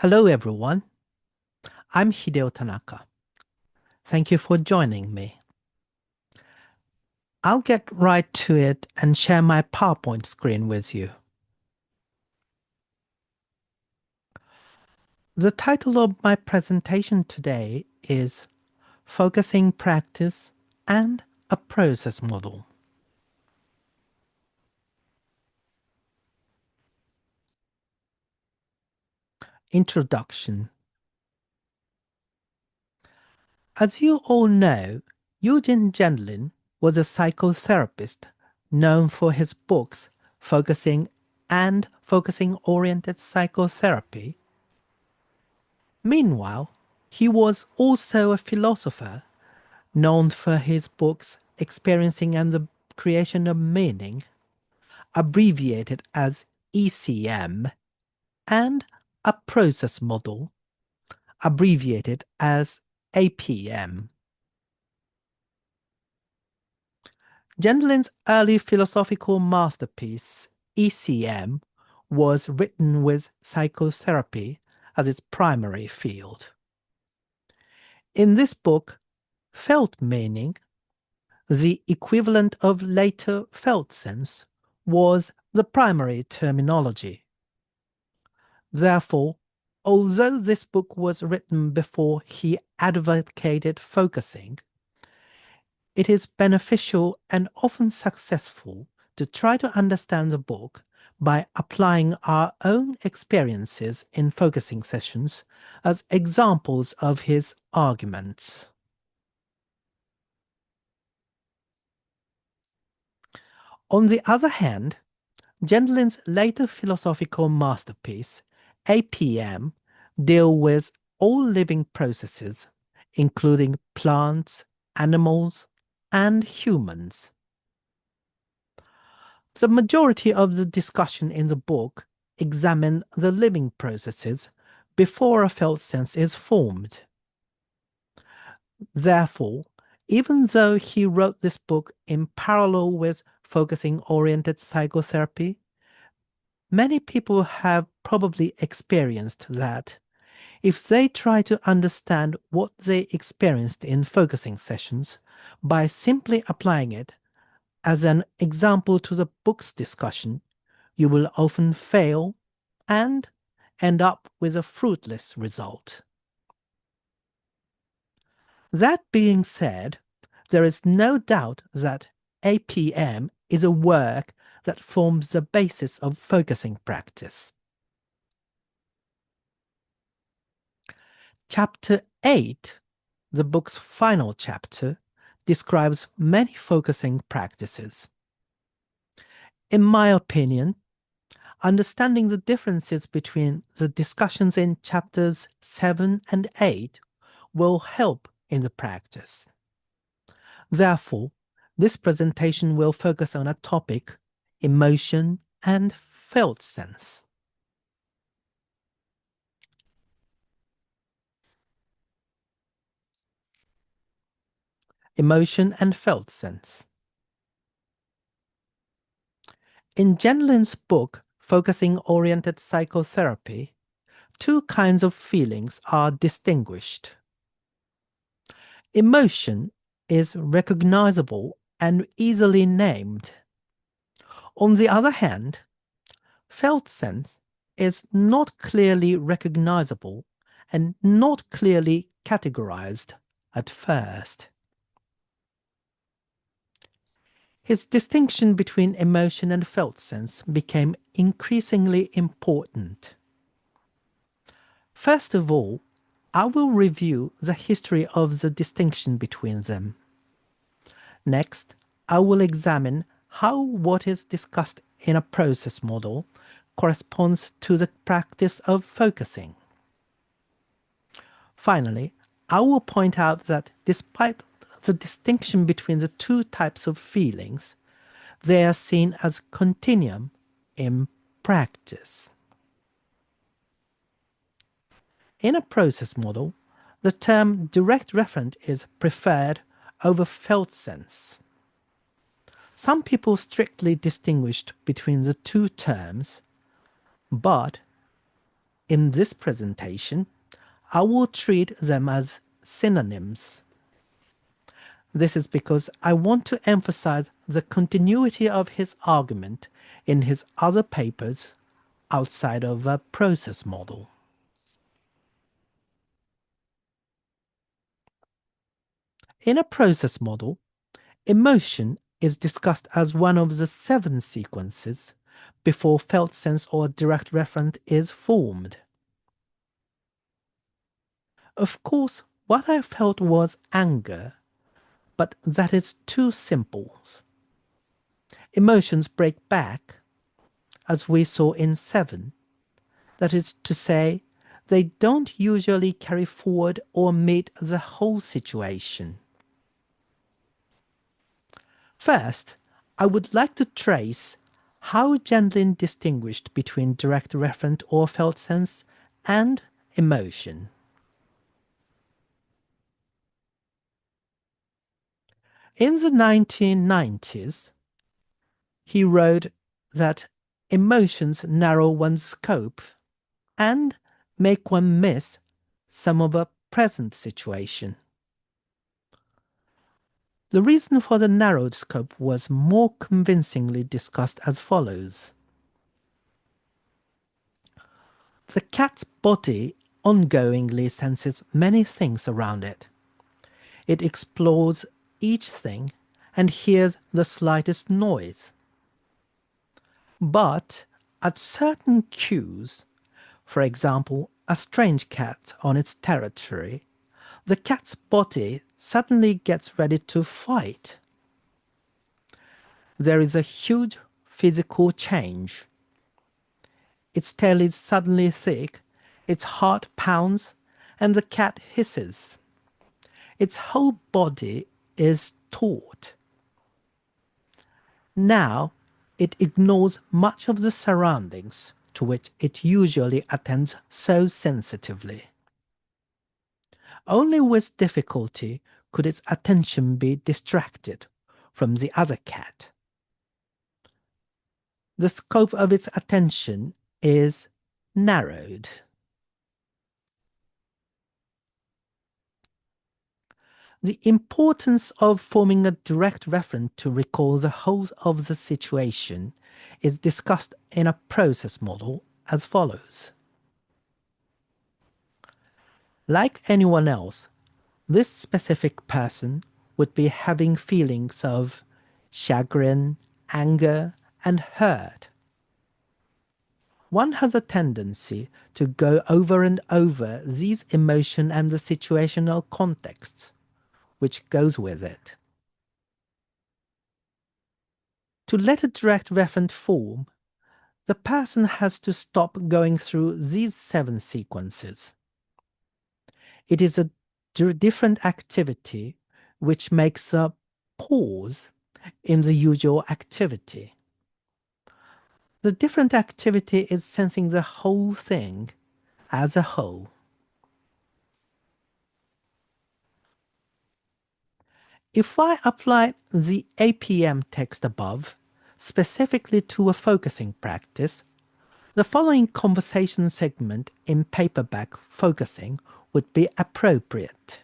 Hello, everyone. I'm Hideo Tanaka. Thank you for joining me. I'll get right to it and share my PowerPoint screen with you. The title of my presentation today is Focusing Practice and a Process Model. Introduction. As you all know, Eugene Gendlin was a psychotherapist known for his books Focusing and Focusing-Oriented Psychotherapy. Meanwhile, he was also a philosopher known for his books Experiencing and the Creation of Meaning, abbreviated as ECM, and A Process Model, abbreviated as APM. Gendlin's early philosophical masterpiece, ECM, was written with psychotherapy as its primary field. In this book, felt meaning, the equivalent of later felt sense, was the primary terminology. Therefore, although this book was written before he advocated focusing, it is beneficial and often successful to try to understand the book by applying our own experiences in focusing sessions as examples of his arguments. On the other hand, Gendlin's later philosophical masterpiece, APM, deal with all living processes, including plants, animals, and humans. The majority of the discussion in the book examine the living processes before a felt sense is formed. Therefore, even though he wrote this book in parallel with focusing-oriented psychotherapy, many people have probably experienced that if they try to understand what they experienced in focusing sessions by simply applying it as an example to the book's discussion, you will often fail and end up with a fruitless result. That being said, there is no doubt that APM is a work that forms the basis of focusing practice. Chapter 8, the book's final chapter, describes many focusing practices. In my opinion, understanding the differences between the discussions in chapters 7 and 8 will help in the practice. Therefore, this presentation will focus on a topic, emotion and felt sense. Emotion and felt sense. In Gendlin's book, Focusing-Oriented Psychotherapy, two kinds of feelings are distinguished. Emotion is recognizable and easily named. On the other hand, felt sense is not clearly recognizable and not clearly categorized at first. His distinction between emotion and felt sense became increasingly important. First of all, I will review the history of the distinction between them. Next, I will examine how what is discussed in a process model corresponds to the practice of focusing. Finally, I will point out that despite the distinction between the two types of feelings, they are seen as continuum in practice. In a process model, the term direct referent is preferred over felt sense. Some people strictly distinguished between the two terms, but In this presentation, I will treat them as synonyms. This is because I want to emphasize the continuity of his argument in his other papers outside of a process model. In a process model, emotion is discussed as one of the 7 sequences before felt sense or direct referent is formed. Of course, what I felt was anger, but that is too simple. Emotions break back, as we saw in 7. That is to say, they don't usually carry forward or meet the whole situation. First, I would like to trace how Gendlin distinguished between direct referent or felt sense and emotion. In the 1990s, he wrote that emotions narrow one's scope and make one miss some of a present situation. The reason for the narrowed scope was more convincingly discussed as follows. The cat's body ongoingly senses many things around it. It explores each thing and hears the slightest noise. But at certain cues, for example, a strange cat on its territory, the cat's body suddenly gets ready to fight. There is a huge physical change. Its tail is suddenly thick, its heart pounds, and the cat hisses. Its whole body is taut. Now, it ignores much of the surroundings to which it usually attends so sensitively. Only with difficulty could its attention be distracted from the other cat. The scope of its attention is narrowed. The importance of forming a direct reference to recall the whole of the situation is discussed in a process model as follows. Like anyone else, this specific person would be having feelings of chagrin, anger, and hurt. One has a tendency to go over and over these emotion and the situational contexts, which goes with it. To let a direct referent form, the person has to stop going through these 7 sequences. It is a different activity which makes a pause in the usual activity. The different activity is sensing the whole thing as a whole. If I apply the APM text above specifically to a focusing practice, the following conversation segment in paperback focusing would be appropriate.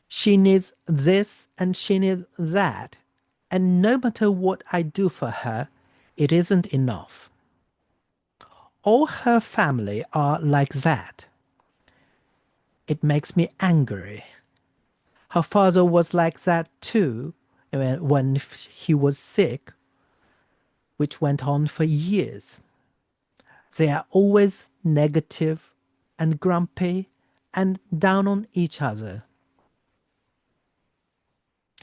She needs this and she needs that, and no matter what I do for her, it isn't enough. All her family are like that. It makes me angry. Her father was like that too when he was sick, which went on for years. They are always negative and grumpy and down on each other.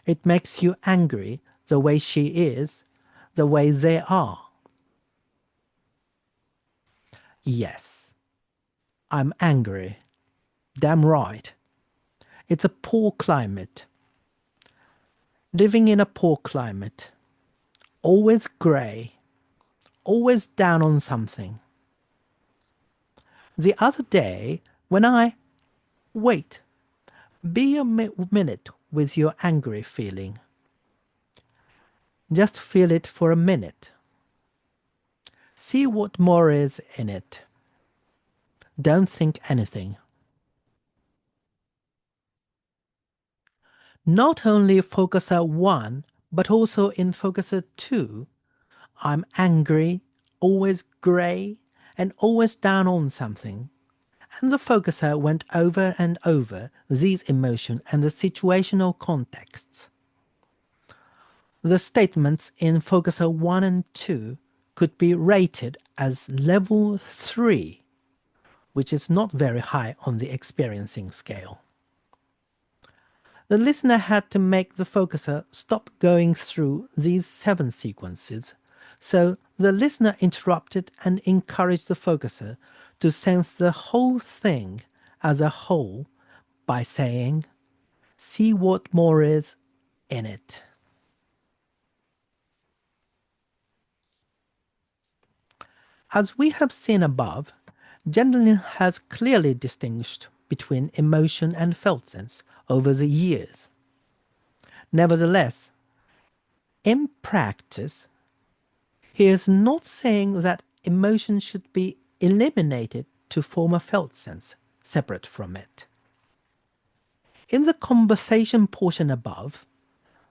It makes you angry the way she is, the way they are. Yes, I'm angry. Damn right. It's a poor climate. Living in a poor climate. Always grey. Always down on something. The other day, when I... Wait. Be a minute with your angry feeling. Just feel it for a minute. See what more is in it. Don't think anything. Not only focuser 1, but also in focuser 2, I'm angry, always grey, and always down on something. And the focuser went over and over these emotions and the situational contexts. The statements in focuser 1 and 2 could be rated as level 3, which is not very high on the experiencing scale. The listener had to make the focuser stop going through these 7 sequences, so the listener interrupted and encouraged the focuser to sense the whole thing as a whole by saying, "See what more is in it." As we have seen above, Gentleman has clearly distinguished between emotion and felt sense over the years. Nevertheless, in practice, he is not saying that emotion should be eliminated to form a felt sense separate from it. In the conversation portion above,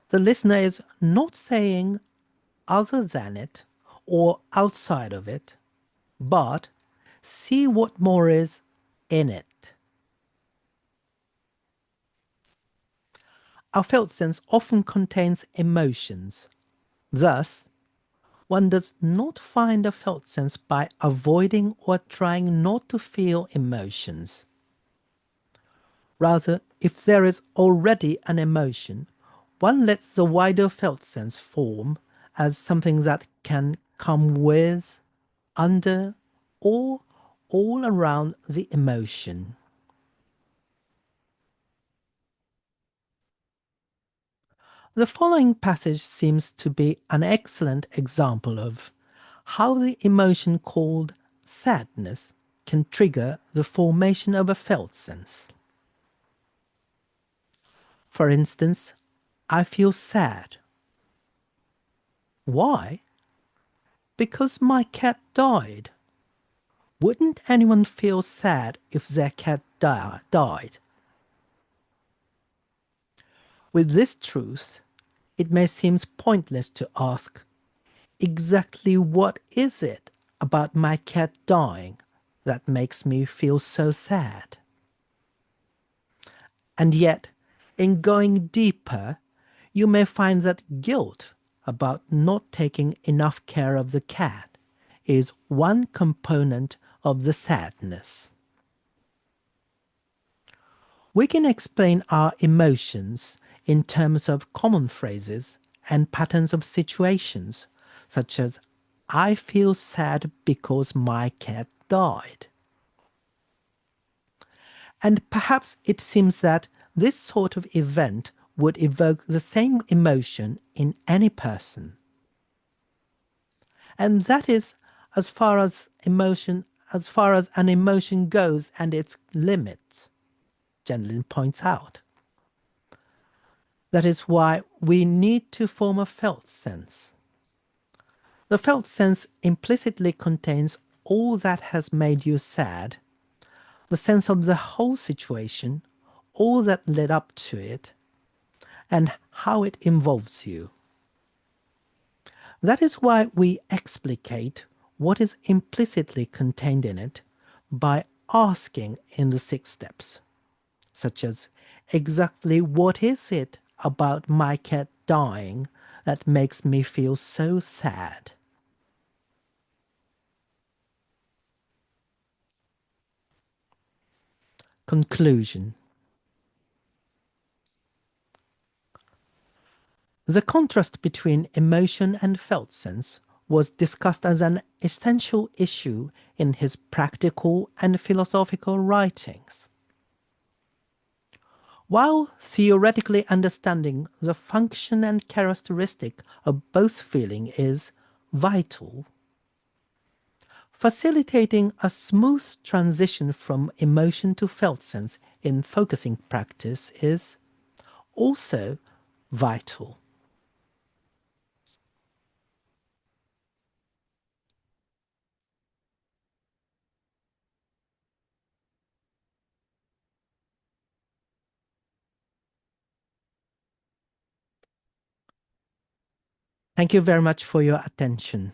the listener is not saying other than it or outside of it, but see what more is in it. Our felt sense often contains emotions. Thus, one does not find a felt sense by avoiding or trying not to feel emotions. Rather, if there is already an emotion, one lets the wider felt sense form as something that can come with, under, or all around the emotion. The following passage seems to be an excellent example of how the emotion called sadness can trigger the formation of a felt sense. For instance, I feel sad. Why? Because my cat died. Wouldn't anyone feel sad if their cat died? With this truth, it may seem pointless to ask, exactly what is it about my cat dying that makes me feel so sad? And yet, in going deeper, you may find that guilt about not taking enough care of the cat is one component of the sadness. We can explain our emotions in terms of common phrases and patterns of situations, such as, I feel sad because my cat died. And perhaps it seems that this sort of event would evoke the same emotion in any person. And that is as far as an emotion goes and its limits, Jenlin points out. That is why we need to form a felt sense. The felt sense implicitly contains all that has made you sad, the sense of the whole situation, all that led up to it, and how it involves you. That is why we explicate what is implicitly contained in it by asking in the 6 steps, such as, exactly what is it about my cat dying that makes me feel so sad? Conclusion. The contrast between emotion and felt sense was discussed as an essential issue in his practical and philosophical writings. While theoretically understanding the function and characteristic of both feeling is vital, facilitating a smooth transition from emotion to felt sense in focusing practice is also vital. Thank you very much for your attention.